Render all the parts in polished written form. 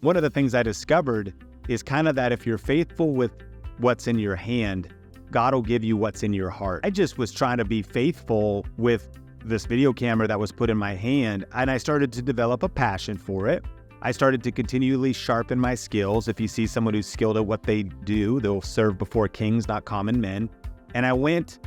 One of the things I discovered is kind of that if you're faithful with what's in your hand, God will give you what's in your heart. I just was trying to be faithful with this video camera that was put in my hand, and I started to develop a passion for it. I started to continually sharpen my skills. If you see someone who's skilled at what they do, they'll serve before kings, not common men. And I went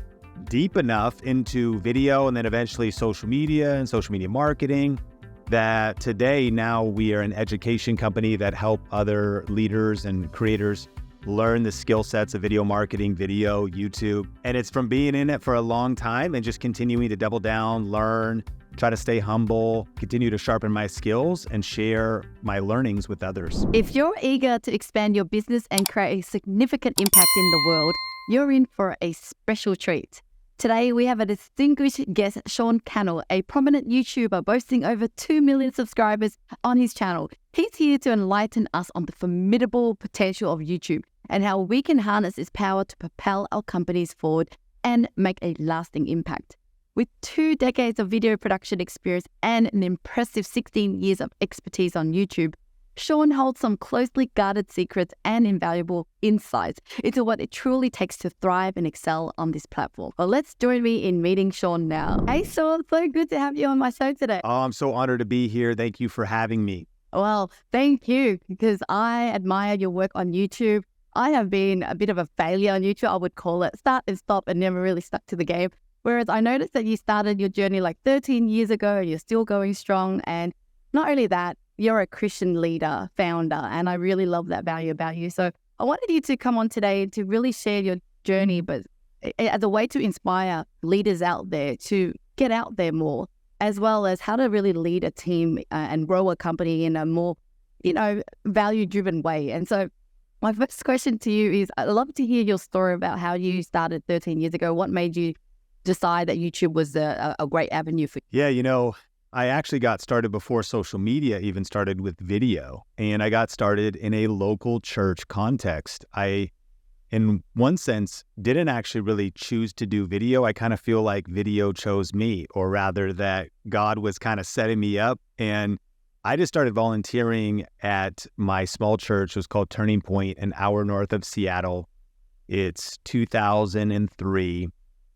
deep enough into video and then eventually social media and social media marketing that today now we are an education company that help other leaders and creators learn the skill sets of video marketing, video, YouTube. And it's from being in it for a long time and just continuing to double down, learn, try to stay humble, continue to sharpen my skills and share my learnings with others. If you're eager to expand your business and create a significant impact in the world, you're in for a special treat. Today, we have a distinguished guest, Sean Cannell, a prominent YouTuber boasting over 2 million subscribers on his channel. He's here to enlighten us on the formidable potential of YouTube and how we can harness its power to propel our companies forward and make a lasting impact. With 2 decades of video production experience and an impressive 16 years of expertise on YouTube, Sean holds some closely guarded secrets and invaluable insights into what it truly takes to thrive and excel on this platform. Well, let's join me in meeting Sean now. Hey, Sean, so good to have you on my show today. Oh, I'm so honored to be here. Thank you for having me. Well, thank you, because I admire your work on YouTube. I have been a bit of a failure on YouTube, I would call it. Start and stop and never really stuck to the game. Whereas I noticed that you started your journey like 13 years ago and you're still going strong. And not only that, you're a Christian leader, founder, and I really love that value about you. So I wanted you to come on today to really share your journey, but as a way to inspire leaders out there to get out there more, as well as how to really lead a team and grow a company in a more, value-driven way. And so my first question to you is, I'd love to hear your story about how you started 13 years ago. What made you decide that YouTube was a great avenue for you? Yeah, I actually got started before social media even started with video, and I got started in a local church context. I, in one sense, didn't actually really choose to do video. I kind of feel like video chose me, or rather that God was kind of setting me up. And I just started volunteering at my small church. It was called Turning Point, an hour north of Seattle. It's 2003.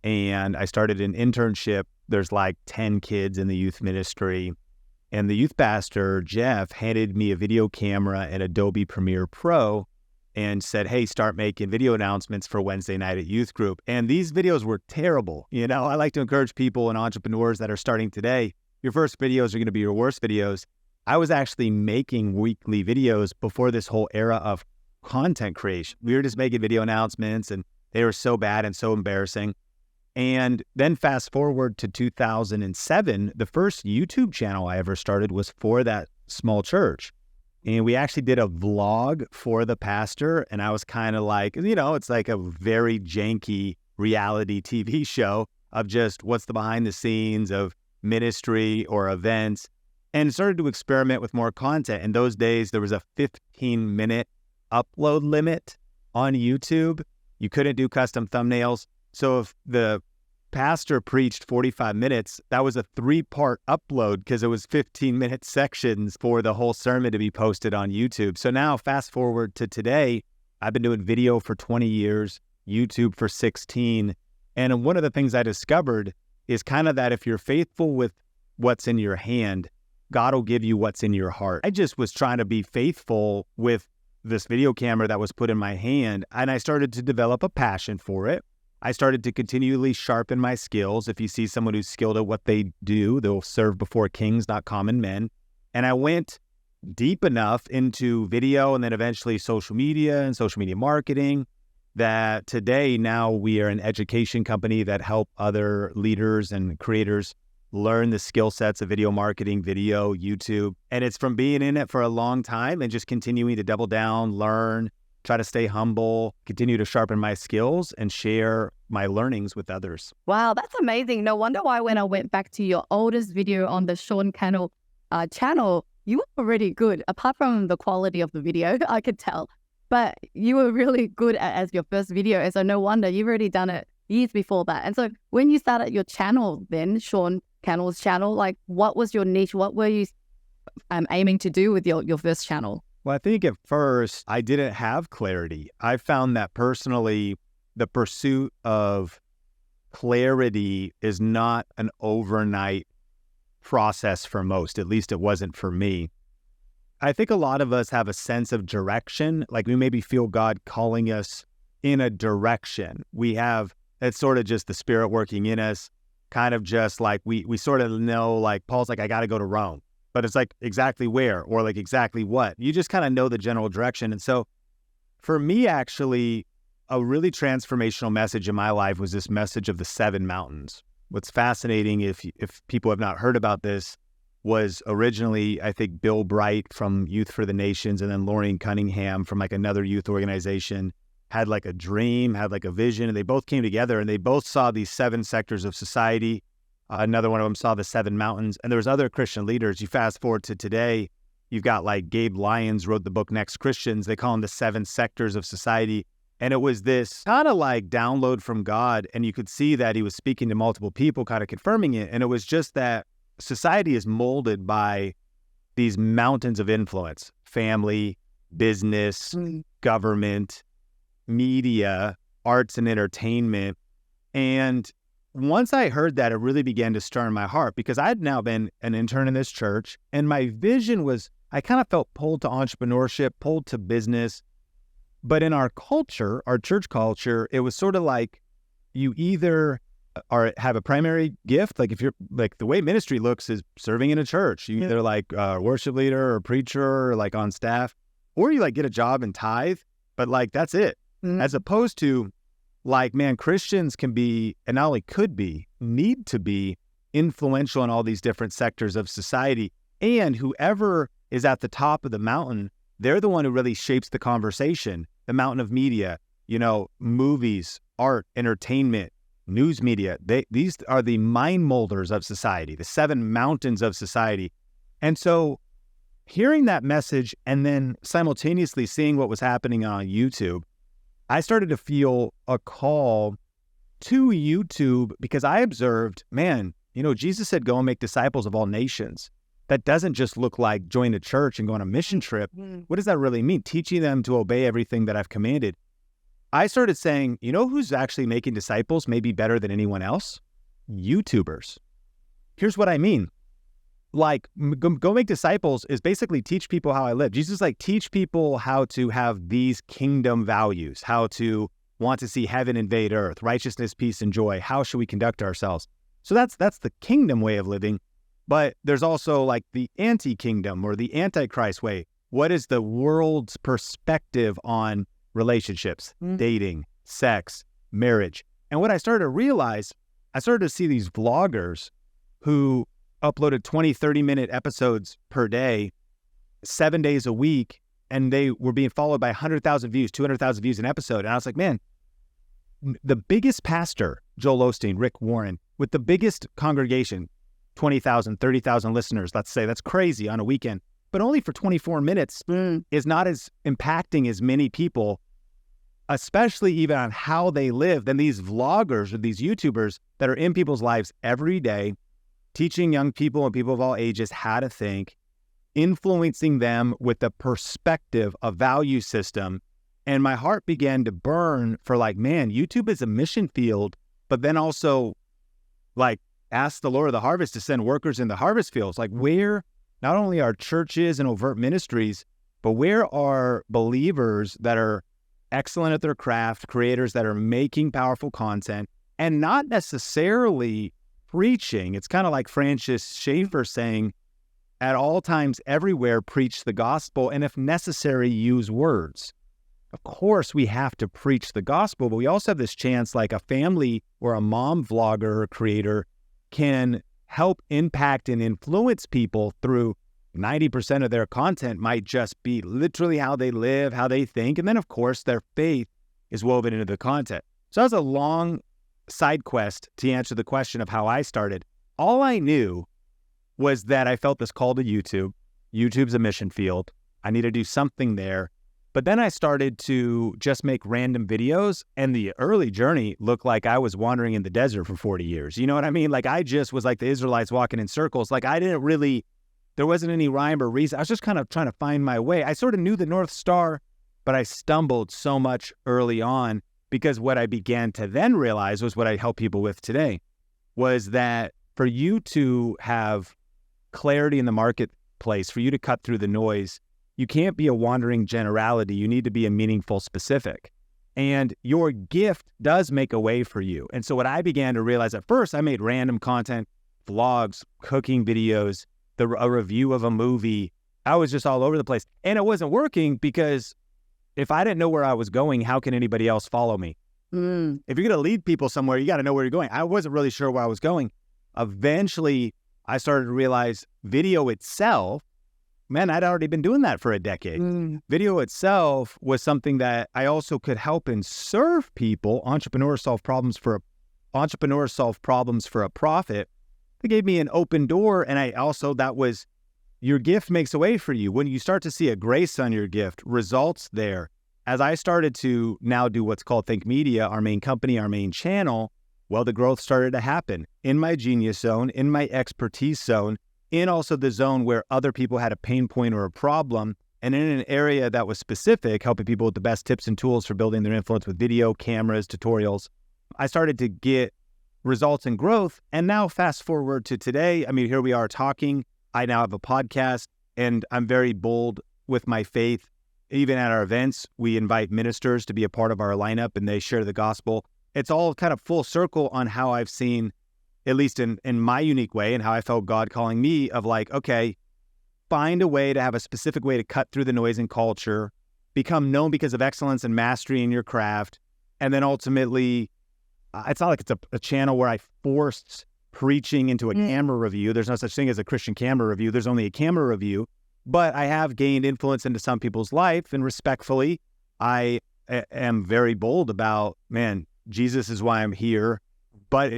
And I started an internship. There's like 10 kids in the youth ministry. And the youth pastor, Jeff, handed me a video camera and Adobe Premiere Pro and said, hey, start making video announcements for Wednesday night at youth group. And these videos were terrible. I like to encourage people and entrepreneurs that are starting today, your first videos are going to be your worst videos. I was actually making weekly videos before this whole era of content creation. We were just making video announcements and they were so bad and so embarrassing. And then fast forward to 2007, the first YouTube channel I ever started was for that small church. And we actually did a vlog for the pastor. And I was kind of like, it's like a very janky reality TV show of just what's the behind the scenes of ministry or events, and started to experiment with more content. In those days, there was a 15-minute upload limit on YouTube. You couldn't do custom thumbnails. So if the pastor preached 45 minutes, that was a 3-part upload because it was 15-minute sections for the whole sermon to be posted on YouTube. So now fast forward to today, I've been doing video for 20 years, YouTube for 16. And one of the things I discovered is kind of that if you're faithful with what's in your hand, God will give you what's in your heart. I just was trying to be faithful with this video camera that was put in my hand, and I started to develop a passion for it. I started to continually sharpen my skills. If you see someone who's skilled at what they do, they'll serve before kings, not common men. And I went deep enough into video and then eventually social media and social media marketing that today now we are an education company that help other leaders and creators learn the skill sets of video marketing, video, YouTube. And it's from being in it for a long time and just continuing to double down, learn, try to stay humble, continue to sharpen my skills and share my learnings with others. Wow, that's amazing. No wonder why when I went back to your oldest video on the Sean Cannell channel, you were already good. Apart from the quality of the video, I could tell. But you were really good as your first video. And so no wonder you've already done it years before that. And so when you started your channel then, Sean Cannell's channel, like what was your niche? What were you aiming to do with your first channel? Well, I think at first I didn't have clarity. I found that personally, the pursuit of clarity is not an overnight process for most. At least it wasn't for me. I think a lot of us have a sense of direction, like we maybe feel God calling us in a direction. We have, it's sort of just the Spirit working in us, kind of just like we sort of know, like Paul's like, I got to go to Rome, but it's like exactly where or like exactly what. You just kind of know the general direction. And so for me, actually, a really transformational message in my life was this message of the 7 mountains. What's fascinating, if people have not heard about this, was originally, I think, Bill Bright from Youth for the Nations, and then Lauren Cunningham from like another youth organization had like a dream, had like a vision, and they both came together and they both saw these 7 sectors of society. Another one of them saw the 7 mountains, and there was other Christian leaders. You fast forward to today, you've got like Gabe Lyons wrote the book Next Christians. They call them the 7 sectors of society. And it was this kind of like download from God, and you could see that he was speaking to multiple people, kind of confirming it. And it was just that society is molded by these mountains of influence: family, business, government, media, arts and entertainment. And once I heard that, it really began to stir in my heart, because I'd now been an intern in this church, and my vision was, I kind of felt pulled to entrepreneurship, pulled to business. But in our culture, our church culture, it was sort of like you either have a primary gift, like if you're like, the way ministry looks is serving in a church. You either like a worship leader or preacher or like on staff, or you like get a job and tithe, but like that's it. As opposed to like, man, Christians can be, and not only could be, need to be influential in all these different sectors of society. And whoever is at the top of the mountain, they're the one who really shapes the conversation. The mountain of media, you know, movies, art, entertainment, news media, these are the mind molders of society, the 7 mountains of society. And so hearing that message and then simultaneously seeing what was happening on YouTube, I started to feel a call to YouTube, because I observed, man, you know, Jesus said, go and make disciples of all nations. That doesn't just look like join a church and go on a mission trip. What does that really mean? Teaching them to obey everything that I've commanded. I started saying, you know who's actually making disciples maybe better than anyone else? YouTubers. Here's what I mean. Like, go make disciples is basically teach people how I live. Jesus like, teach people how to have these kingdom values, how to want to see heaven invade earth, righteousness, peace, and joy. How should we conduct ourselves? So that's the kingdom way of living. But there's also like the anti-kingdom or the antichrist way. What is the world's perspective on relationships, dating, sex, marriage? And what I started to realize, I started to see these vloggers who uploaded 20, 30-minute episodes per day, 7 days a week, and they were being followed by 100,000 views, 200,000 views an episode. And I was like, man, the biggest pastor, Joel Osteen, Rick Warren, with the biggest congregation, 20,000, 30,000 listeners, let's say, that's crazy on a weekend, but only for 24 minutes is not as impacting as many people, especially even on how they live, than these vloggers or these YouTubers that are in people's lives every day, teaching young people and people of all ages how to think, influencing them with the perspective, a value system. And my heart began to burn for like, man, YouTube is a mission field, but then also like, ask the Lord of the harvest to send workers in the harvest fields. Like, where not only are churches and overt ministries, but where are believers that are excellent at their craft, creators that are making powerful content and not necessarily preaching? It's kind of like Francis Schaeffer saying, at all times, everywhere, preach the gospel, and if necessary, use words. Of course, we have to preach the gospel, but we also have this chance, like a family or a mom vlogger or creator can help impact and influence people through 90% of their content might just be literally how they live, how they think. And then, of course, their faith is woven into the content. So that was a long side quest to answer the question of how I started. All I knew was that I felt this call to YouTube. YouTube's a mission field. I need to do something there. But then I started to just make random videos, and the early journey looked like I was wandering in the desert for 40 years. You know what I mean? Like, I just was like the Israelites walking in circles. Like, I didn't really There wasn't any rhyme or reason. I was just kind of trying to find my way. I sort of knew the North Star, but I stumbled so much early on, because what I began to then realize was what I help people with today, was that for you to have clarity in the marketplace, for you to cut through the noise, you can't be a wandering generality. You need to be a meaningful specific. And your gift does make a way for you. And so what I began to realize, at first, I made random content, vlogs, cooking videos, a review of a movie. I was just all over the place. And it wasn't working, because if I didn't know where I was going, how can anybody else follow me? If you're going to lead people somewhere, you got to know where you're going. I wasn't really sure where I was going. Eventually, I started to realize video itself, man, I'd already been doing that for a decade. Video itself was something that I also could help and serve people. Entrepreneurs solve problems for a profit. They gave me an open door. And I also, that was, your gift makes a way for you. When you start to see a grace on your gift, results there. As I started to now do what's called Think Media, our main company, our main channel, well, the growth started to happen in my genius zone, in my expertise zone, in also the zone where other people had a pain point or a problem, and in an area that was specific, helping people with the best tips and tools for building their influence with video, cameras, tutorials. I started to get results and growth. And now fast forward to today, I mean, here we are talking. I now have a podcast, and I'm very bold with my faith. Even at our events, we invite ministers to be a part of our lineup, and they share the gospel. It's all kind of full circle on how I've seen, at least in my unique way, and how I felt God calling me of like, okay, find a way to have a specific way to cut through the noise and culture, become known because of excellence and mastery in your craft. And then ultimately, it's not like it's a channel where I forced preaching into a camera review. There's no such thing as a Christian camera review. There's only a camera review. But I have gained influence into some people's life, and respectfully, I am very bold about, man, Jesus is why I'm here. But,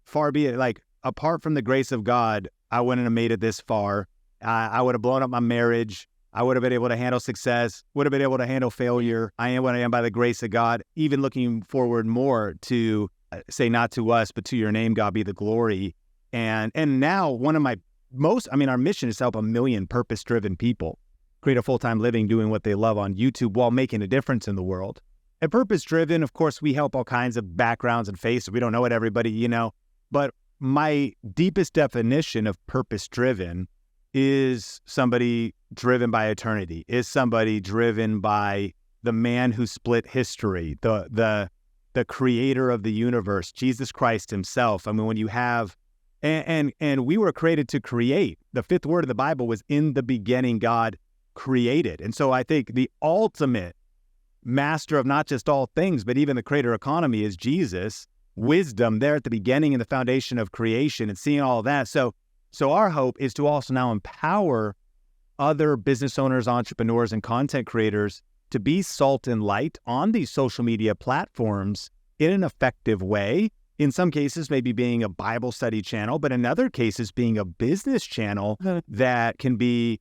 far be it, like, apart from the grace of God, I wouldn't have made it this far. I would have blown up my marriage. I would have been able to handle success, would have been able to handle failure. I am what I am by the grace of God, even looking forward more to say, not to us, but to your name, God, be the glory. And now one of my our mission is to help 1 million purpose-driven people create a full-time living doing what they love on YouTube while making a difference in the world. And purpose-driven, of course, we help all kinds of backgrounds and faces. We don't know what everybody, but my deepest definition of purpose-driven is somebody driven by eternity, is somebody driven by the man who split history, the creator of the universe, Jesus Christ himself. I mean, when you have, and we were created to create. The fifth word of the Bible was, in the beginning, God created. And so I think the ultimate master of not just all things, but even the creator economy is Jesus. Wisdom there at the beginning and the foundation of creation, and seeing all of that. So our hope is to also now empower other business owners, entrepreneurs, and content creators to be salt and light on these social media platforms in an effective way. In some cases, maybe being a Bible study channel, but in other cases, being a business channel that can be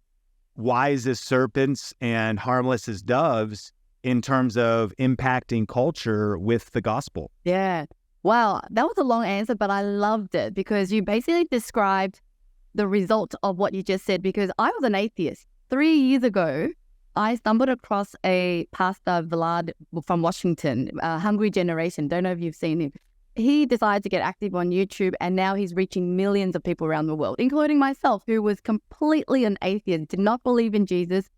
wise as serpents and harmless as doves in terms of impacting culture with the gospel. Yeah. Wow. That was a long answer, but I loved it because you basically described the result of what you just said, because I was an atheist. 3 years ago, I stumbled across a pastor, Vlad, from Washington, Hungry Generation. Don't know if you've seen him. He decided to get active on YouTube, and now he's reaching millions of people around the world, including myself, who was completely an atheist, did not believe in Jesus.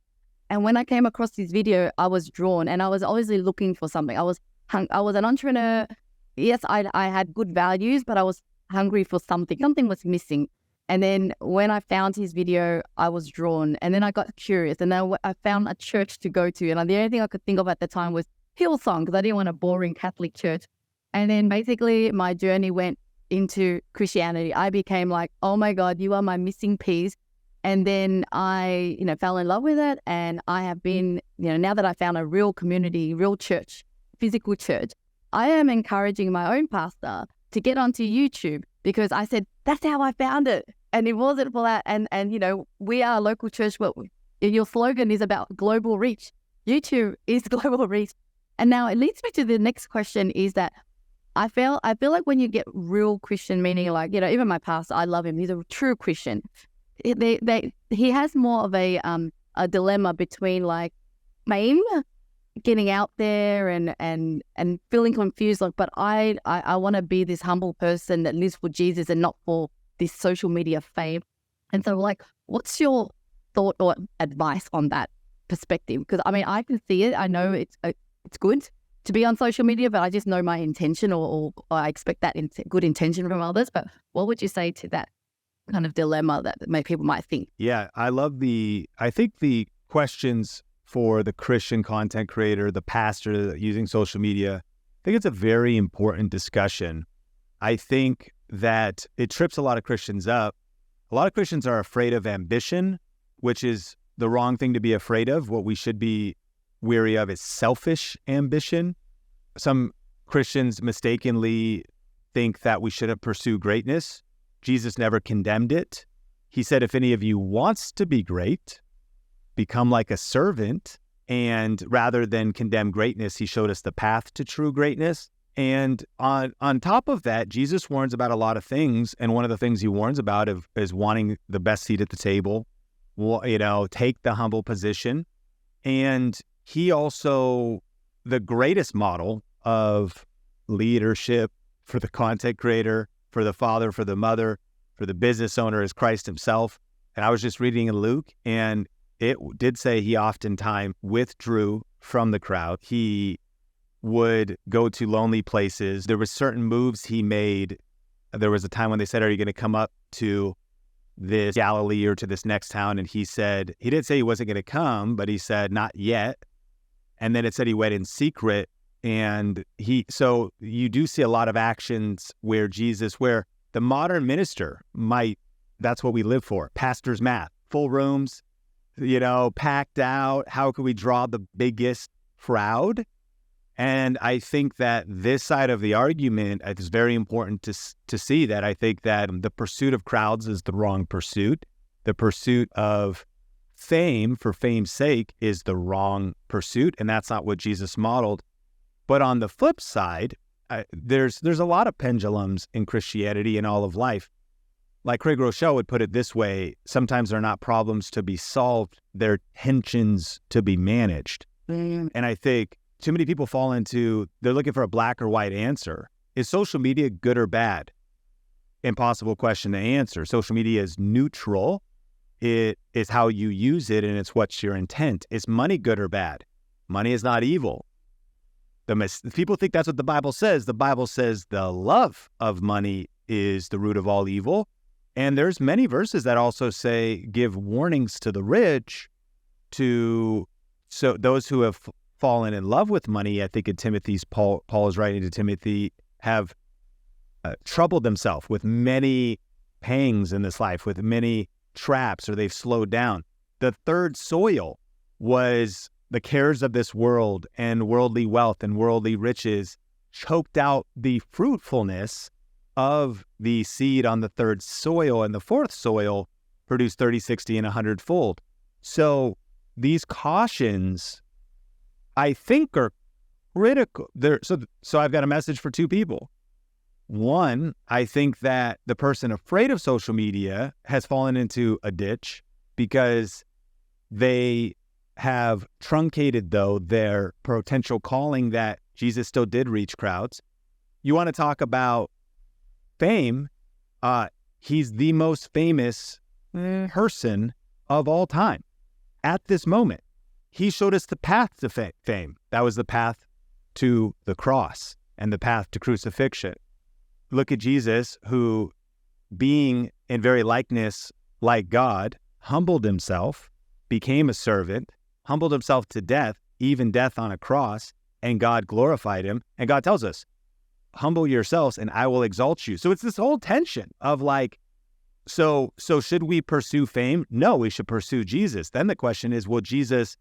And when I came across this video, I was drawn, and I was obviously looking for something. I was an entrepreneur. Yes, I had good values, but I was hungry for something. Something was missing. And then when I found his video, I was drawn. And then I got curious. And then I found a church to go to. And the only thing I could think of at the time was Hillsong, because I didn't want a boring Catholic church. And then basically my journey went into Christianity. I became like, oh my God, you are my missing piece. And then I, fell in love with it. And I have been, now that I found a real community, real church, physical church, I am encouraging my own pastor to get onto YouTube, because I said, that's how I found it. And it wasn't for that. And we are a local church, but your slogan is about global reach. YouTube is global reach. And now it leads me to the next question, is that I feel like when you get real Christian, meaning like, even my pastor, I love him. He's a true Christian. he has more of a dilemma between like fame, getting out there and feeling confused. Like, but I want to be this humble person that lives for Jesus and not for this social media fame. And so, like, what's your thought or advice on that perspective? Because I mean, I can see it. I know it's good to be on social media, but I just know my intention, or I expect that good intention from others. But what would you say to that kind of dilemma that people might think? Yeah, I think the questions for the Christian content creator, the pastor using social media, I think it's a very important discussion. I think that it trips a lot of Christians up. A lot of Christians are afraid of ambition, which is the wrong thing to be afraid of. What we should be weary of is selfish ambition. Some Christians mistakenly think that we shouldn't pursue greatness. Jesus never condemned it. He said, if any of you wants to be great, become like a servant. And rather than condemn greatness, he showed us the path to true greatness. And on top of that, Jesus warns about a lot of things. And one of the things he warns about is wanting the best seat at the table, take the humble position. And he also, the greatest model of leadership for the content creator, for the father, for the mother, for the business owner is Christ himself. And I was just reading in Luke, and it did say he oftentimes withdrew from the crowd. He would go to lonely places. There were certain moves he made. There was a time when they said, are you going to come up to this Galilee or to this next town? And he said, he didn't say he wasn't going to come, but he said, not yet. And then it said he went in secret. And so you do see a lot of actions where the modern minister that's what we live for. Pastor's math, full rooms, packed out. How can we draw the biggest crowd? And I think that this side of the argument is very important to see that. I think that the pursuit of crowds is the wrong pursuit. The pursuit of fame for fame's sake is the wrong pursuit. And that's not what Jesus modeled. But on the flip side, there's a lot of pendulums in Christianity and all of life. Like Craig Rochelle would put it this way, sometimes they're not problems to be solved, they're tensions to be managed. And I think too many people fall into, they're looking for a black or white answer. Is social media good or bad? Impossible question to answer. Social media is neutral. It is how you use it, and it's what's your intent. Is money good or bad? Money is not evil. People think that's what the Bible says. The Bible says the love of money is the root of all evil. And there's many verses that also say, give warnings to the rich, so those who have fallen in love with money. I think in Timothy's, Paul is writing to Timothy, have troubled themselves with many pangs in this life, with many traps, or they've slowed down. The third soil was the cares of this world and worldly wealth and worldly riches choked out the fruitfulness of the seed on the third soil, and the fourth soil produced 30, 60, and 100-fold. So these cautions, I think, are critical. So I've got a message for two people. One, I think that the person afraid of social media has fallen into a ditch because they have truncated, though, their potential calling that Jesus still did reach crowds. You want to talk about fame, he's the most famous person of all time at this moment. He showed us the path to fame. That was the path to the cross and the path to crucifixion. Look at Jesus, who, being in very likeness like God, humbled himself, became a servant, humbled himself to death, even death on a cross, and God glorified him. And God tells us, humble yourselves and I will exalt you. So it's this whole tension of like, so should we pursue fame? No, we should pursue Jesus. Then the question is, well, Jesus,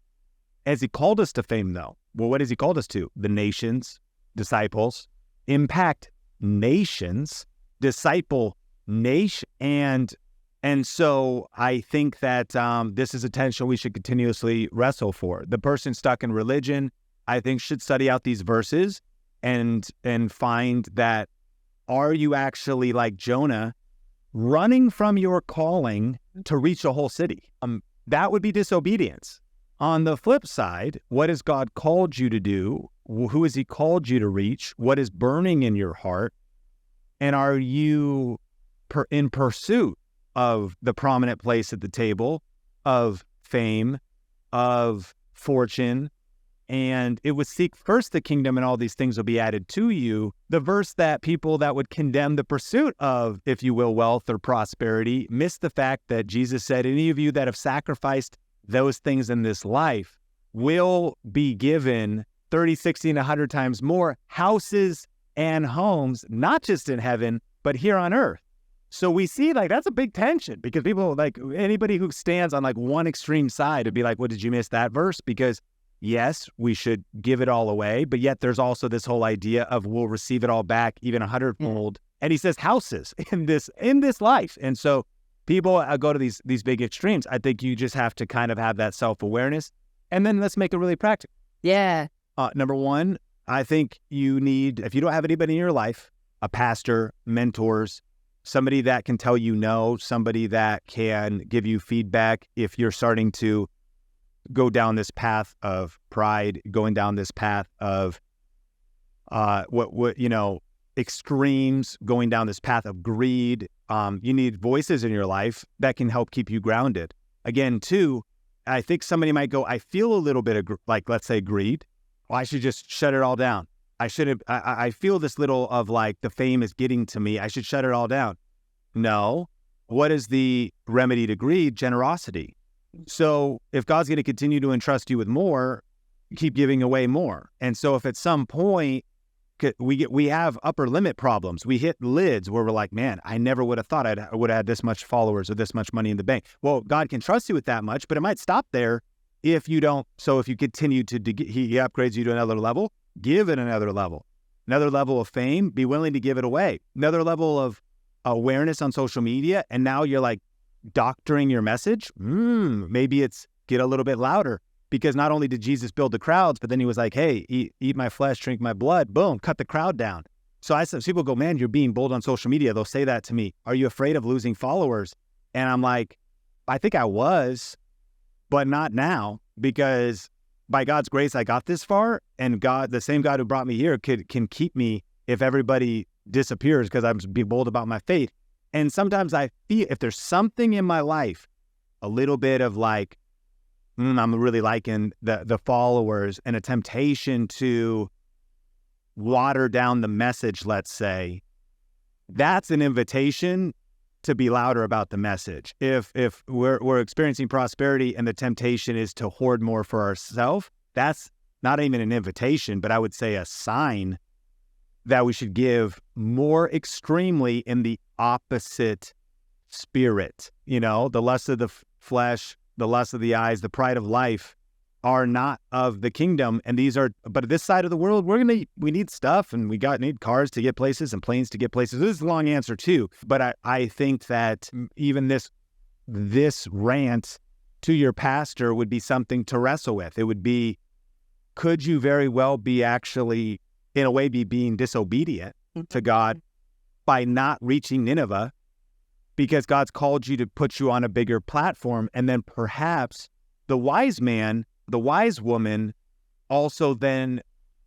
has he called us to fame though? Well, what has he called us to? The nations, disciples, impact nations, disciple nation. And so I think that this is a tension we should continuously wrestle for. The person stuck in religion, I think, should study out these verses and find that, are you actually like Jonah, running from your calling to reach a whole city. That would be disobedience. On the flip side, what has God called you to do? Who has he called you to reach? What is burning in your heart? And are you in pursuit of the prominent place at the table, of fame, of fortune? And it would seek first the kingdom, and all these things will be added to you. The verse that people that would condemn the pursuit of, if you will, wealth or prosperity, miss the fact that Jesus said, any of you that have sacrificed those things in this life will be given 30, 60, and 100 times more houses and homes, not just in heaven, but here on earth. So we see that's a big tension, because people, anybody who stands on one extreme side would be like, well, did you miss that verse? Because yes, we should give it all away, but yet there's also this whole idea of we'll receive it all back, even 100-fold. And he says houses in this life. And so people go to these big extremes. I think you just have to kind of have that self-awareness. And then let's make it really practical. Yeah. Number one, I think you need, if you don't have anybody in your life, a pastor, mentors, somebody that can tell you no, somebody that can give you feedback if you're starting to go down this path of pride, going down this path of extremes, going down this path of greed. You need voices in your life that can help keep you grounded. Again, too, I think somebody might go, I feel a little bit of let's say greed. Well, I should just shut it all down. I feel this little of the fame is getting to me. I should shut it all down. No. What is the remedy to greed? Generosity. So if God's going to continue to entrust you with more, keep giving away more. And so if at some point we have upper limit problems, we hit lids where we're like, man, I never would have thought I would have had this much followers or this much money in the bank. Well, God can trust you with that much, but it might stop there if you don't. So if you continue he upgrades you to another level, give it another level of fame, be willing to give it away, another level of awareness on social media. And now you're doctoring your message. Maybe it's get a little bit louder, because not only did Jesus build the crowds, but then he was like, hey, eat my flesh, drink my blood, boom, cut the crowd down. So I said, people go, man, you're being bold on social media. They'll say that to me. Are you afraid of losing followers? And I'm like, I think I was, but not now, because by God's grace, I got this far, and God, the same God who brought me here can keep me if everybody disappears, because I'm being bold about my faith. And sometimes I feel if there's something in my life, a little bit of I'm really liking the followers, and a temptation to water down the message, let's say, that's an invitation to be louder about the message. If we're experiencing prosperity and the temptation is to hoard more for ourselves, that's not even an invitation, but I would say a sign that we should give more extremely in the opposite spirit. The lust of the flesh, the lust of the eyes, the pride of life are not of the kingdom. And but this side of the world, we need stuff, and we need cars to get places and planes to get places. This is a long answer too, but I think that even this rant to your pastor would be something to wrestle with. It would be, could you very well be actually, in a way, be being disobedient to God by not reaching Nineveh, because God's called you to put you on a bigger platform? And then perhaps the wise man, the wise woman also then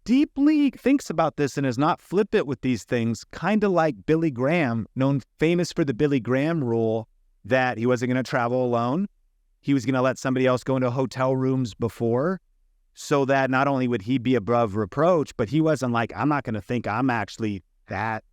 deeply thinks about this and is not flippant with these things, kind of like Billy Graham, famous for the Billy Graham rule, that he wasn't going to travel alone. He was going to let somebody else go into hotel rooms before, so that not only would he be above reproach, but he wasn't like, I'm not going to think I'm actually that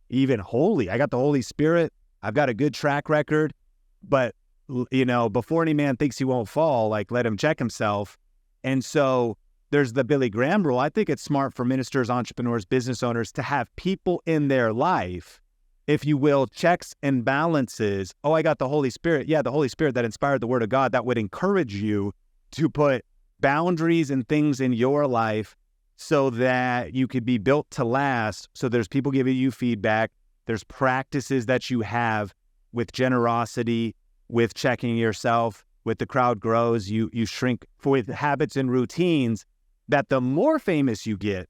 even holy. I got the Holy Spirit. I've got a good track record, but before any man thinks he won't fall, let him check himself. And so there's the Billy Graham rule. I think it's smart for ministers, entrepreneurs, business owners to have people in their life, if you will, checks and balances. Oh, I got the Holy Spirit. Yeah, the Holy Spirit that inspired the Word of God, that would encourage you to put boundaries and things in your life so that you could be built to last. So there's people giving you feedback. There's practices that you have with generosity, with checking yourself. With the crowd grows, you shrink with habits and routines, that the more famous you get,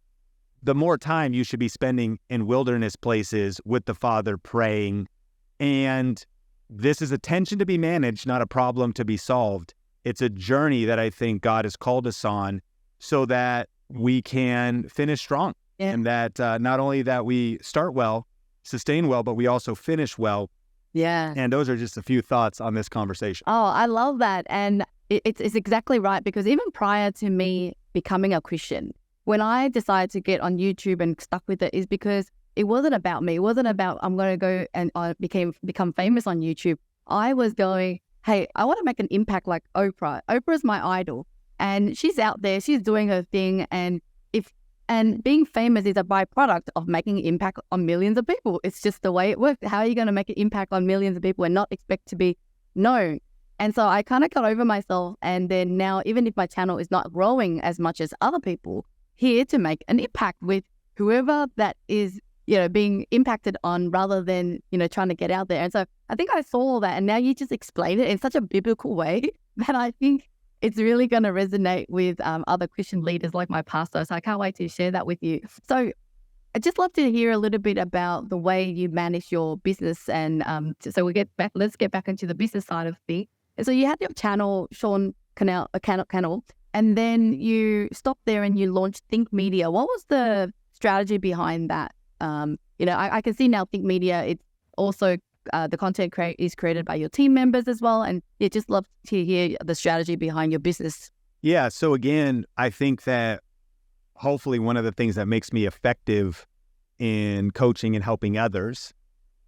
the more time you should be spending in wilderness places with the Father praying And this is a tension to be managed, not a problem to be solved. It's a journey that I think God has called us on so that we can finish strong. Yeah. And that not only that we start well, sustain well, but we also finish well. Yeah. And those are just a few thoughts on this conversation. Oh, I love that. And it's exactly right, because even prior to me becoming a Christian, when I decided to get on YouTube and stuck with it, is because it wasn't about me. It wasn't about I'm going to go and become famous on YouTube. I was going, hey, I want to make an impact like Oprah. Oprah's my idol, and she's out there, she's doing her thing, and being famous is a byproduct of making an impact on millions of people. It's just the way it works. How are you going to make an impact on millions of people and not expect to be known? And so I kind of got over myself, and then now, even if my channel is not growing as much as other people, here to make an impact with whoever that is, being impacted on, rather than, trying to get out there. And so I think I saw that, and now you just explained it in such a biblical way that I think it's really going to resonate with other Christian leaders like my pastor. So I can't wait to share that with you. So I'd just love to hear a little bit about the way you manage your business. And so let's get back into the business side of things. And so you had your channel, Cannell, and then you stopped there and you launched Think Media. What was the strategy behind that? I can see now Think Media, it's also the content is created by your team members as well. And just love to hear the strategy behind your business. Yeah. So again, I think that hopefully one of the things that makes me effective in coaching and helping others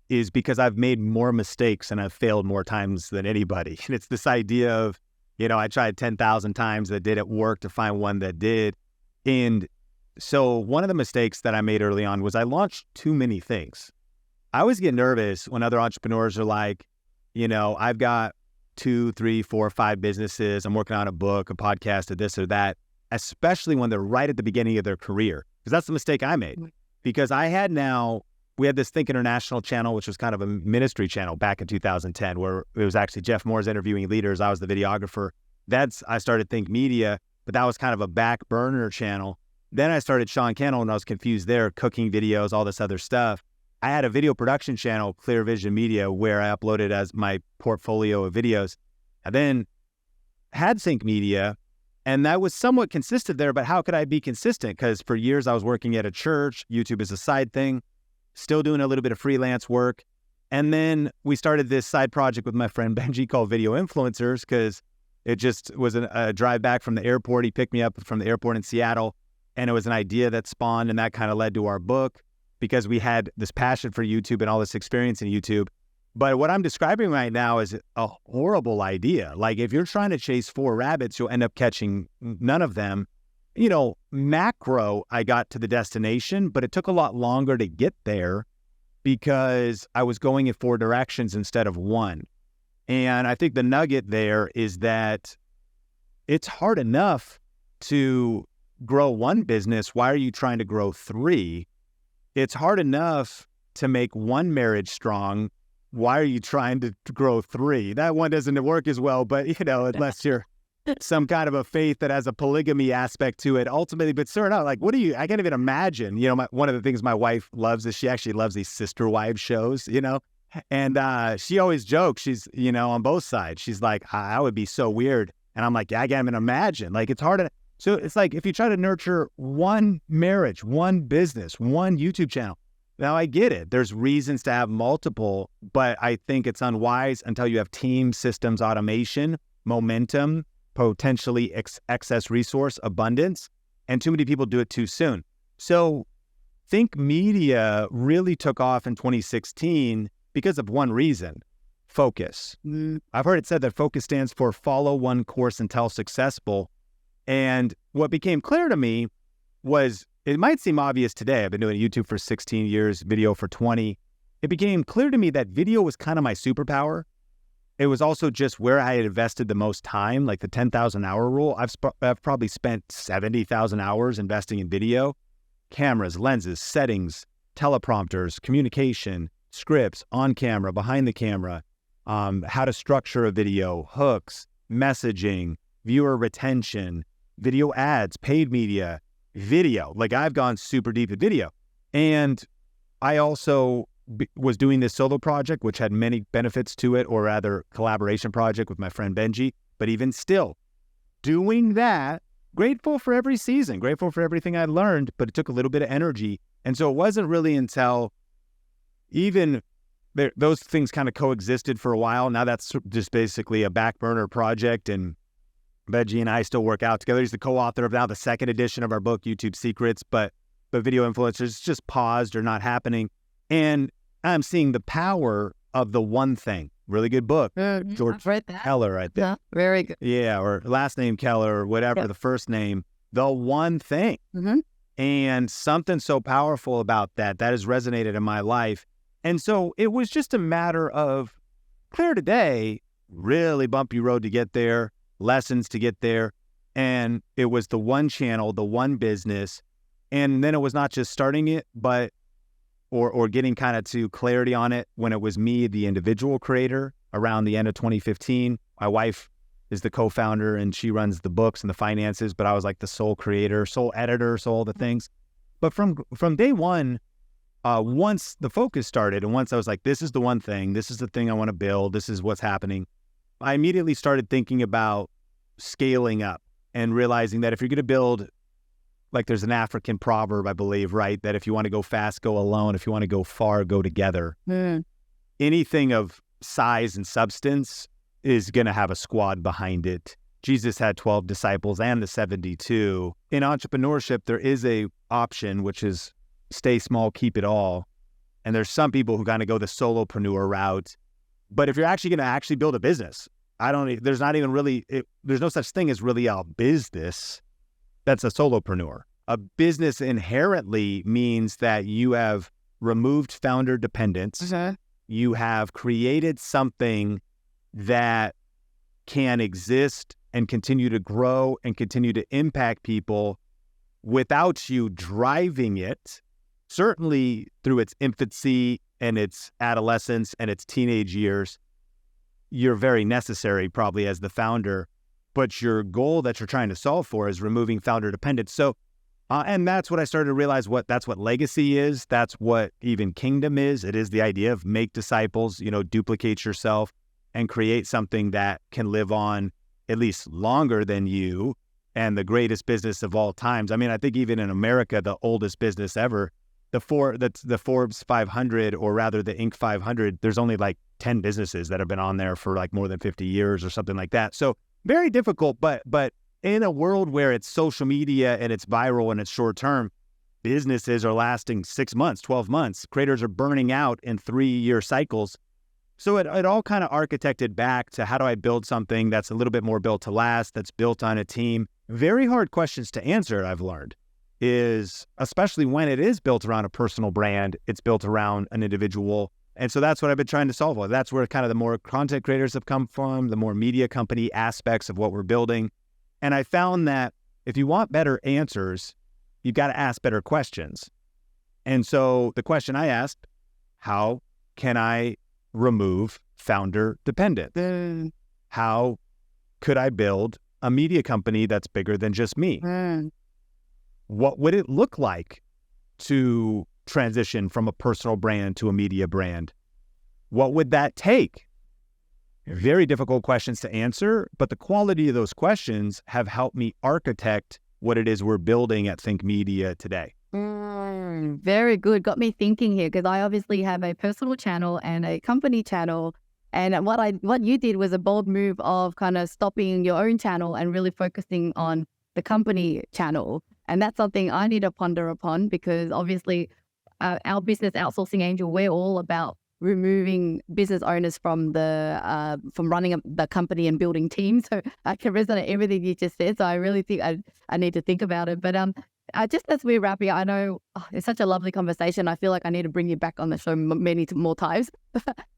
is because I've made more mistakes and I've failed more times than anybody. And it's this idea of, I tried 10,000 times that didn't work to find one that did. And so one of the mistakes that I made early on was I launched too many things. I always get nervous when other entrepreneurs are like, I've got 2, 3, 4, 5 businesses. I'm working on a book, a podcast, or this or that, especially when they're right at the beginning of their career. Because that's the mistake I made. Because we had this Think International channel, which was kind of a ministry channel back in 2010, where it was actually Jeff Moore's interviewing leaders. I was the videographer. I started Think Media, but that was kind of a back burner channel. Then I started Sean Cannell, and I was confused there, cooking videos, all this other stuff. I had a video production channel, Clear Vision Media, where I uploaded as my portfolio of videos. I then had Think Media, and that was somewhat consistent there, but how could I be consistent? Because for years I was working at a church, YouTube is a side thing, still doing a little bit of freelance work. And then we started this side project with my friend Benji called Video Influencers, because it just was a drive back from the airport. He picked me up from the airport in Seattle, and it was an idea that spawned, and that kind of led to our book, because we had this passion for YouTube and all this experience in YouTube. But what I'm describing right now is a horrible idea. Like, if you're trying to chase 4 rabbits, you'll end up catching none of them. Macro, I got to the destination, but it took a lot longer to get there because I was going in 4 directions instead of 1. And I think the nugget there is that it's hard enough to grow 1 business. Why are you trying to grow 3? It's hard enough to make 1 marriage strong. Why are you trying to grow 3? That one doesn't work as well, but unless you're some kind of a faith that has a polygamy aspect to it ultimately. But sir, no, like, I can't even imagine, one of the things my wife loves is she actually loves these sister wives shows, and she always jokes, she's, on both sides. She's like, I would be so weird. And I'm like, yeah, I can't even imagine. Like, it's hard. So it's like, if you try to nurture 1 marriage, 1 business, 1 YouTube channel, now I get it. There's reasons to have multiple, but I think it's unwise until you have team, systems, automation, momentum, potentially excess resource abundance, and too many people do it too soon. So Think Media really took off in 2016 because of one reason: focus. I've heard it said that focus stands for follow one course until successful. And what became clear to me was, it might seem obvious today, I've been doing YouTube for 16 years, video for 20. It became clear to me that video was kind of my superpower. It was also just where I had invested the most time, like the 10,000 hour rule. I've probably spent 70,000 hours investing in video, cameras, lenses, settings, teleprompters, communication, scripts, on camera, behind the camera, how to structure a video, hooks, messaging, viewer retention, video ads, paid media, video. Like, I've gone super deep at video. And I also was doing this solo project, which had many benefits to it, or rather collaboration project with my friend Benji. But even still, doing that, grateful for every season, grateful for everything I learned, but it took a little bit of energy. And so it wasn't really until even those things kind of coexisted for a while. Now that's just basically a back burner project, and Benji and I still work out together. He's the co-author of now the second edition of our book, YouTube Secrets, but video influencers just paused or not happening. And I'm seeing the power of the one thing. Really good book. George I've read that. Keller right there. Yeah, very good. Yeah, or last name Keller or whatever, the first name. The one thing. And something so powerful about that has resonated in my life. And so it was just a matter of clear today, really bumpy road to get there, lessons to get there. And it was the one channel, the one business. And then it was not just starting it, but or getting kind of to clarity on it when it was me, the individual creator, around the end of 2015. My wife is the co-founder and she runs the books and the finances, but I was like the sole creator, sole editor, so all the things. But from day one, once the focus started and once I was like, this is the one thing, this is the thing I want to build, this is what's happening, I immediately started thinking about scaling up and realizing that if you're going to build, like there's an African proverb, I believe, right? That if you want to go fast, go alone. If you want to go far, go together. Anything of size and substance is going to have a squad behind it. Jesus had 12 disciples and the 72. In entrepreneurship, there is a option, which is stay small, keep it all. And there's some people who kind of go the solopreneur route. But if you're actually going to actually build a business, there's not even really, there's no such thing as really a business. That's a solopreneur. A business inherently means that you have removed founder dependence. You have created something that can exist and continue to grow and continue to impact people without you driving it, certainly through its infancy and its adolescence and its teenage years. You're very necessary probably as the founder, but your goal that you're trying to solve for is removing founder dependence. So, and that's what I started to realize, that's what legacy is. That's what even kingdom is. It is the idea of make disciples, duplicate yourself and create something that can live on at least longer than you, and the greatest business of all times. I mean, I think even in America, the oldest business ever, the Forbes 500, or rather the Inc. 500, there's only like 10 businesses that have been on there for like more than 50 years or something like that. So very difficult, but in a world where it's social media and it's viral and it's short term, businesses are lasting 6 months, 12 months. Creators are burning out in 3-year cycles. So it all kind of architected back to how do I build something that's a little bit more built to last, that's built on a team. Very hard questions to answer, I've learned, is especially when it is built around a personal brand, it's built around an individual. And so that's what I've been trying to solve with. That's where kind of the more content creators have come from, the more media company aspects of what we're building. And I found that if you want better answers, you've got to ask better questions. And so the question I asked, how can I remove founder dependence? How could I build a media company that's bigger than just me? What would it look like to transition from a personal brand to a media brand? What would that take? Very difficult questions to answer, but the quality of those questions have helped me architect what it is we're building at Think Media today. Very good. Got me thinking here, because I obviously have a personal channel and a company channel. And what you did was a bold move of kind of stopping your own channel and really focusing on the company channel. And that's something I need to ponder upon, because obviously our business Outsourcing Angel, we're all about removing business owners from running the company and building teams. So I can resonate everything you just said. So I really think I need to think about it. But just as we're wrapping up, I know it's such a lovely conversation. I feel like I need to bring you back on the show many more times.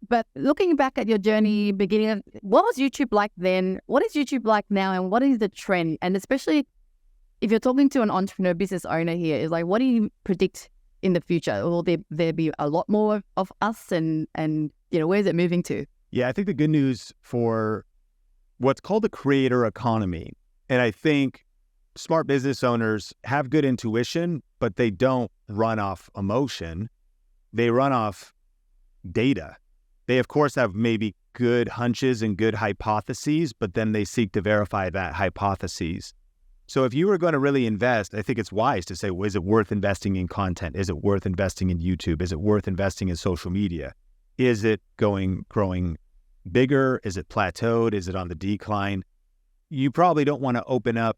But looking back at your journey, what was YouTube like then? What is YouTube like now? And what is the trend? And especially if you're talking to an entrepreneur, business owner here, is like, what do you predict in the future? Will there be a lot more of us, and where's it moving to? Yeah, I think the good news for what's called the creator economy, and I think smart business owners have good intuition, but they don't run off emotion. They run off data. They, of course, have maybe good hunches and good hypotheses, but then they seek to verify that hypotheses. So if you were going to really invest, I think it's wise to say, well, is it worth investing in content? Is it worth investing in YouTube? Is it worth investing in social media? Is it growing bigger? Is it plateaued? Is it on the decline? You probably don't want to open up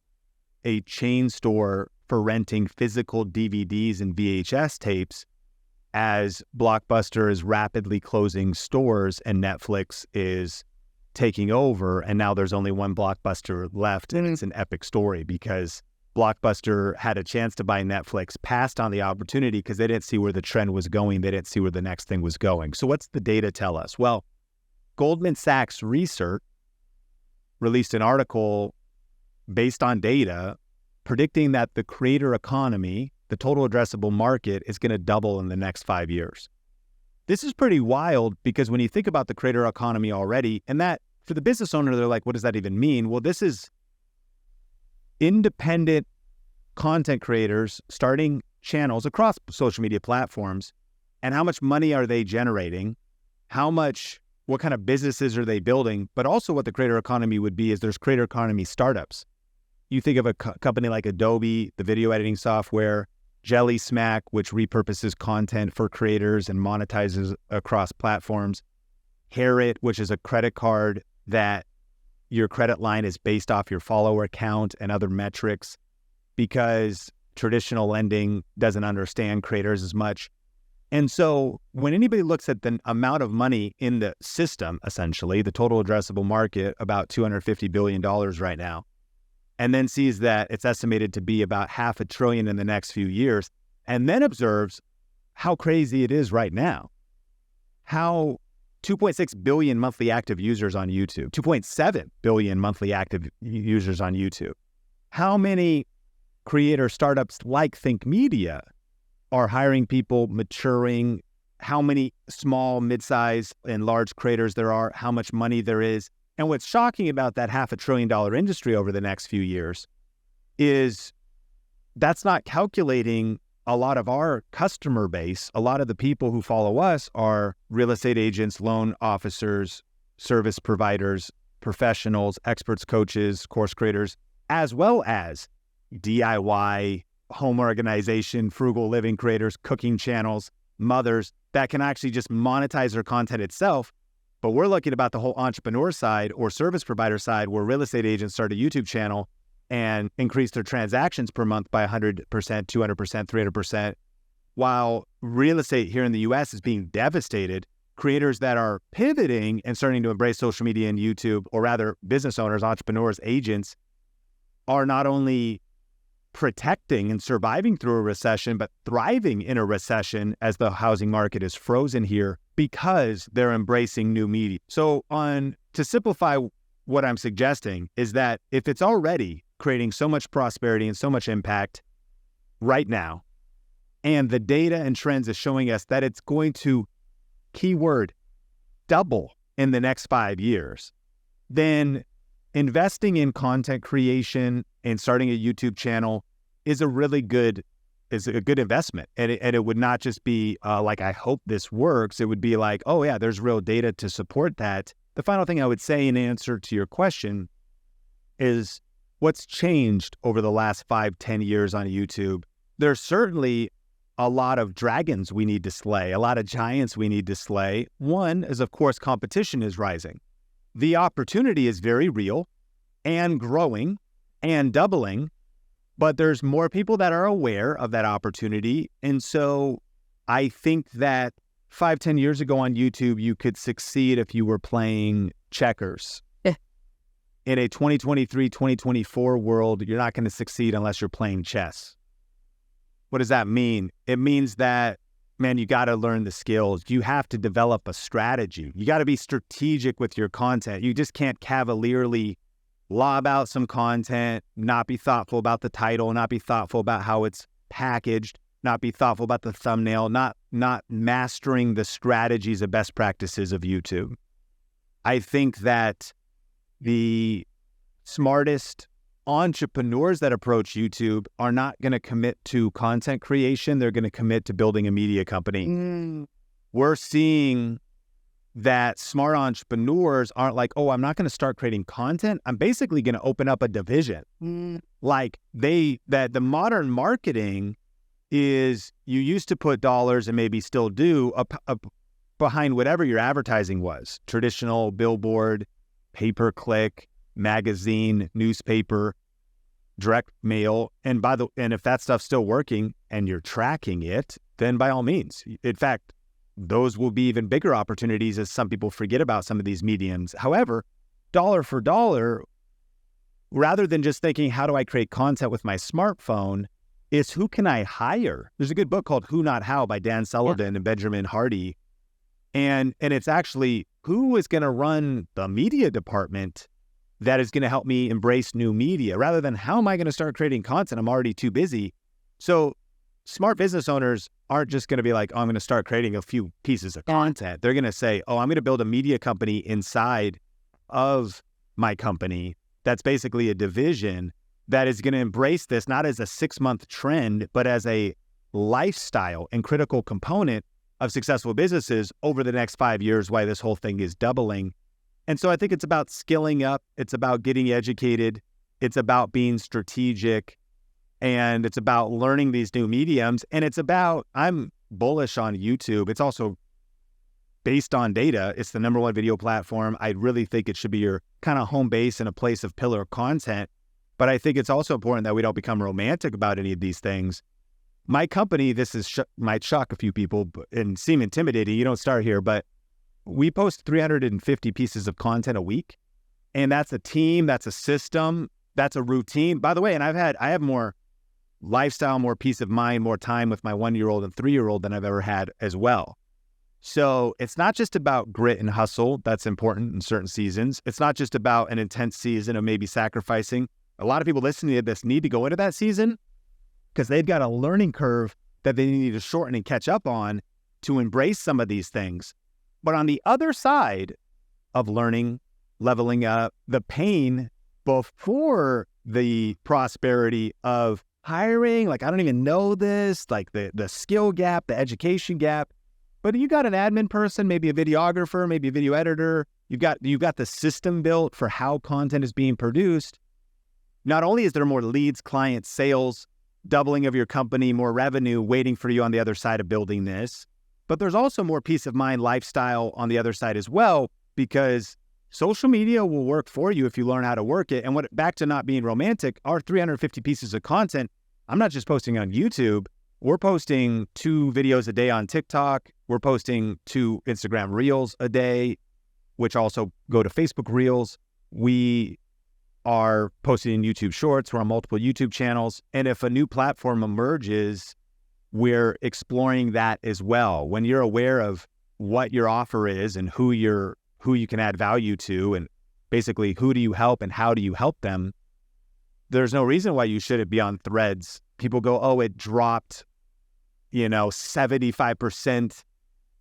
a chain store for renting physical DVDs and VHS tapes as Blockbuster is rapidly closing stores and Netflix is taking over, and now there's only one Blockbuster left, and it's an epic story because Blockbuster had a chance to buy Netflix, passed on the opportunity because they didn't see where the trend was going. They didn't see where the next thing was going. So what's the data tell us? Well, Goldman Sachs Research released an article based on data predicting that the creator economy, the total addressable market, is going to double in the next 5 years. This is pretty wild because when you think about the creator economy already, and that for the business owner, they're like, what does that even mean? Well, this is independent content creators starting channels across social media platforms. And how much money are they generating? What kind of businesses are they building? But also what the creator economy would be is there's creator economy startups. You think of a company like Adobe, the video editing software, Jelly Smack, which repurposes content for creators and monetizes across platforms. Harrit, which is a credit card that your credit line is based off your follower count and other metrics because traditional lending doesn't understand creators as much. And so when anybody looks at the amount of money in the system, essentially, the total addressable market, about $250 billion right now, and then sees that it's estimated to be about $500 billion in the next few years, and then observes how crazy it is right now. How 2.6 billion monthly active users on YouTube, 2.7 billion monthly active users on YouTube. How many creator startups like Think Media are hiring people, maturing, how many small, mid-size, and large creators there are, how much money there is. And what's shocking about that $500 billion industry over the next few years is that's not calculating a lot of our customer base. A lot of the people who follow us are real estate agents, loan officers, service providers, professionals, experts, coaches, course creators, as well as DIY, home organization, frugal living creators, cooking channels, mothers that can actually just monetize their content itself. But we're looking about the whole entrepreneur side or service provider side where real estate agents start a YouTube channel and increase their transactions per month by 100%, 200%, 300%, while real estate here in the US is being devastated. Creators that are pivoting and starting to embrace social media and YouTube, or rather business owners, entrepreneurs, agents, are not only protecting and surviving through a recession, but thriving in a recession as the housing market is frozen here because they're embracing new media. So to simplify what I'm suggesting is that if it's already creating so much prosperity and so much impact right now, and the data and trends is showing us that it's going to, keyword, double in the next 5 years, then investing in content creation and starting a YouTube channel is a good investment. And it would not just be like, I hope this works. It would be like, oh yeah, there's real data to support that. The final thing I would say in answer to your question is what's changed over the last 5-10 years on YouTube. There's certainly a lot of dragons we need to slay, a lot of giants we need to slay. One is, of course, competition is rising. The opportunity is very real and growing and doubling, but there's more people that are aware of that opportunity. And so I think that 5-10 years ago on YouTube, you could succeed if you were playing checkers. Yeah. In a 2023, 2024 world, you're not going to succeed unless you're playing chess. What does that mean? It means that, man, you got to learn the skills. You have to develop a strategy. You got to be strategic with your content. You just can't cavalierly lob out some content, not be thoughtful about the title, not be thoughtful about how it's packaged, not be thoughtful about the thumbnail, not mastering the strategies and best practices of YouTube. I think that the smartest entrepreneurs that approach YouTube are not going to commit to content creation. They're going to commit to building a media company. we're seeing that smart entrepreneurs aren't like, oh, I'm not going to start creating content. I'm basically going to open up a division. Like that the modern marketing is, you used to put dollars, and maybe still do, behind whatever your advertising was: traditional billboard, pay-per-click, magazine, newspaper, direct mail. And if that stuff's still working and you're tracking it, then by all means. In fact, those will be even bigger opportunities, as some people forget about some of these mediums. However, dollar for dollar, rather than just thinking, how do I create content with my smartphone, it's who can I hire? There's a good book called Who Not How by Dan Sullivan and Benjamin Hardy. And it's actually, who is going to run the media department that is going to help me embrace new media, rather than how am I going to start creating content? I'm already too busy. So smart business owners aren't just going to be like, oh, I'm going to start creating a few pieces of content. They're going to say, oh, I'm going to build a media company inside of my company that's basically a division that is going to embrace this not as a 6-month trend, but as a lifestyle and critical component of successful businesses over the next 5 years, why this whole thing is doubling. And so I think it's about skilling up. It's about getting educated. It's about being strategic. And it's about learning these new mediums. And it's about, I'm bullish on YouTube. It's also based on data. It's the number one video platform. I really think it should be your kind of home base and a place of pillar content. But I think it's also important that we don't become romantic about any of these things. My company, this is might shock a few people and seem intimidating. You don't start here, but we post 350 pieces of content a week. And that's a team, that's a system, that's a routine. By the way, and I have more lifestyle, more peace of mind, more time with my 1-year-old and 3-year-old than I've ever had as well. So it's not just about grit and hustle. That's important in certain seasons. It's not just about an intense season of maybe sacrificing. A lot of people listening to this need to go into that season because they've got a learning curve that they need to shorten and catch up on to embrace some of these things. But on the other side of learning, leveling up, the pain before the prosperity of hiring, like, I don't even know this, like the skill gap, the education gap. But you got an admin person, maybe a videographer, maybe a video editor. You've got the system built for how content is being produced. Not only is there more leads, clients, sales, doubling of your company, more revenue waiting for you on the other side of building this, but there's also more peace of mind, lifestyle on the other side as well, because social media will work for you if you learn how to work it. And back to not being romantic, our 350 pieces of content, I'm not just posting on YouTube. We're posting 2 videos a day on TikTok. We're posting 2 Instagram Reels a day, which also go to Facebook Reels. We are posting in YouTube Shorts. We're on multiple YouTube channels. And if a new platform emerges, we're exploring that as well. When you're aware of what your offer is and who you can add value to, and basically who do you help and how do you help them, there's no reason why you shouldn't be on Threads. People go, oh, it dropped 75%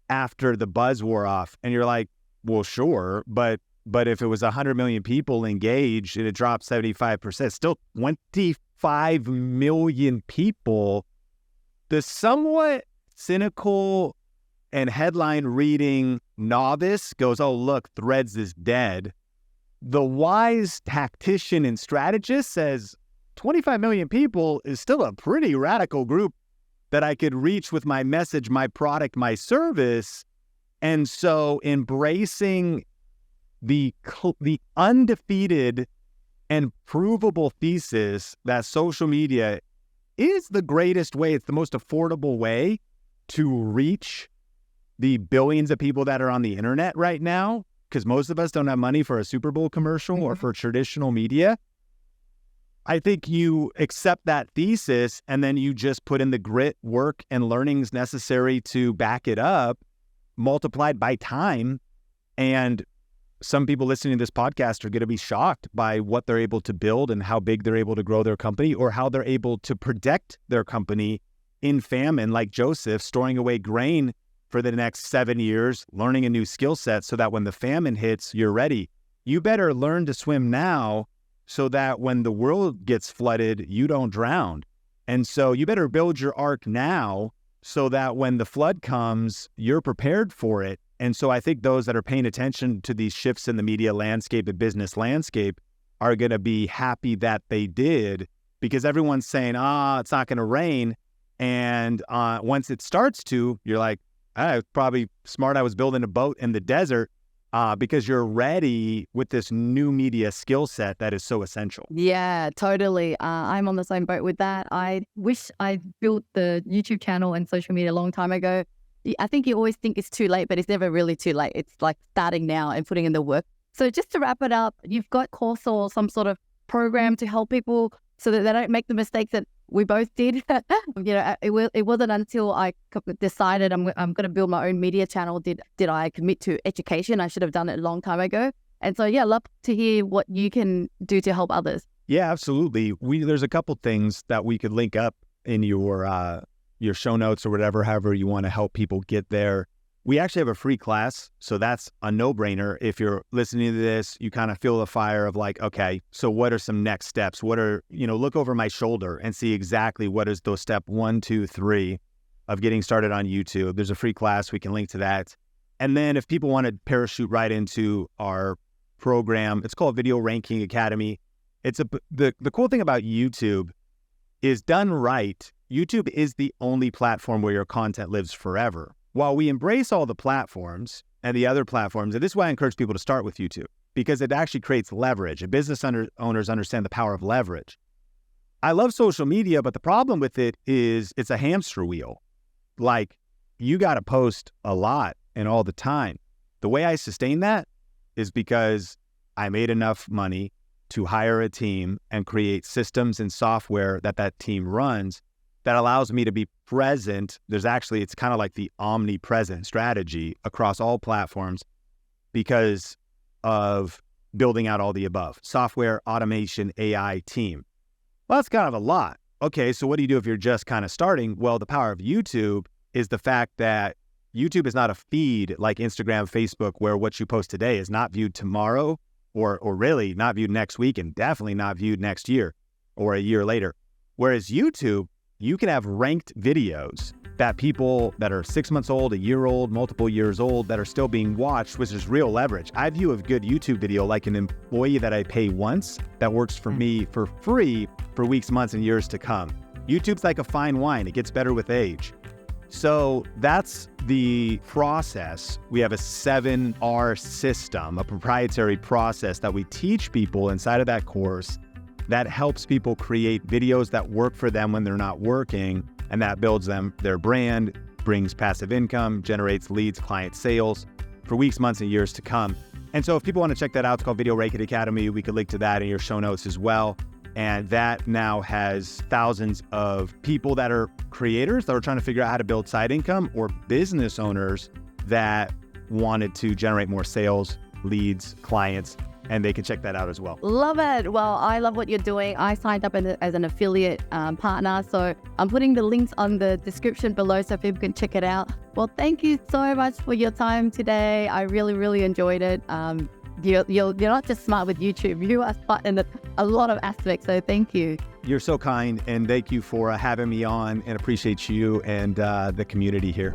after the buzz wore off. And you're like, well, sure. But if it was 100 million people engaged and it dropped 75%, still 25 million people. The somewhat cynical and headline reading novice goes, oh, look, Threads is dead. The wise tactician and strategist says 25 million people is still a pretty radical group that I could reach with my message, my product, my service. And so embracing the undefeated and provable thesis that social media is the greatest way, it's the most affordable way to reach the billions of people that are on the internet right now, because most of us don't have money for a Super Bowl commercial or for traditional media. I think you accept that thesis and then you just put in the grit, work, and learnings necessary to back it up, multiplied by time. And some people listening to this podcast are going to be shocked by what they're able to build and how big they're able to grow their company, or how they're able to protect their company in famine, like Joseph, storing away grain for the next 7 years, learning a new skill set so that when the famine hits, you're ready. You better learn to swim now so that when the world gets flooded, you don't drown. And so you better build your ark now so that when the flood comes, you're prepared for it. And so I think those that are paying attention to these shifts in the media landscape, the business landscape, are going to be happy that they did, because everyone's saying, it's not going to rain. And once it starts to, you're like, it's probably smart I was building a boat in the desert, because you're ready with this new media skill set that is so essential. Yeah, totally. I'm on the same boat with that. I wish I built the YouTube channel and social media a long time ago. I think you always think it's too late, but it's never really too late. It's like starting now and putting in the work. So just to wrap it up, you've got course or some sort of program to help people so that they don't make the mistakes that we both did. It wasn't until I decided I'm going to build my own media channel did I commit to education. I should have done it a long time ago. And so, yeah, love to hear what you can do to help others. Yeah, absolutely. There's a couple things that we could link up in your show notes or whatever, however you want to help people get there. We actually have a free class, so that's a no-brainer. If you're listening to this, you kind of feel the fire of like, okay, so what are some next steps? Look over my shoulder and see exactly what is those step 1, 2, 3 of getting started on YouTube. There's a free class. We can link to that. And then if people want to parachute right into our program, it's called Video Ranking Academy. The cool thing about YouTube is, done right, YouTube is the only platform where your content lives forever. While we embrace all the platforms and the other platforms, and this is why I encourage people to start with YouTube, because it actually creates leverage, and business owners understand the power of leverage. I love social media, but the problem with it is it's a hamster wheel. Like, you got to post a lot and all the time. The way I sustain that is because I made enough money to hire a team and create systems and software that team runs that allows me to be present. It's kind of like the omnipresent strategy across all platforms because of building out all the above: software, automation, AI, team. Well, that's kind of a lot. Okay, so what do you do if you're just kind of starting? Well, the power of YouTube is the fact that YouTube is not a feed like Instagram, Facebook, where what you post today is not viewed tomorrow, or really not viewed next week, and definitely not viewed next year or a year later. Whereas YouTube, you can have ranked videos that people that are 6 months old, a year old, multiple years old, that are still being watched, which is real leverage. I view a good YouTube video like an employee that I pay once that works for me for free for weeks, months, and years to come. YouTube's like a fine wine. It gets better with age. So that's the process. We have a 7R system, a proprietary process that we teach people inside of that course that helps people create videos that work for them when they're not working, and that builds their brand, brings passive income, generates leads, client sales for weeks, months, and years to come. And so if people want to check that out, it's called Video Ranking Academy. We could link to that in your show notes as well. And that now has thousands of people that are creators that are trying to figure out how to build side income, or business owners that wanted to generate more sales, leads, clients, and they can check that out as well. Love it. Well, I love what you're doing. I signed up as an affiliate partner, so I'm putting the links on the description below so people can check it out. Well, thank you so much for your time today. I really, really enjoyed it. You're not just smart with YouTube, you are smart in a lot of aspects, so thank you. You're so kind, and thank you for having me on, and appreciate you and the community here.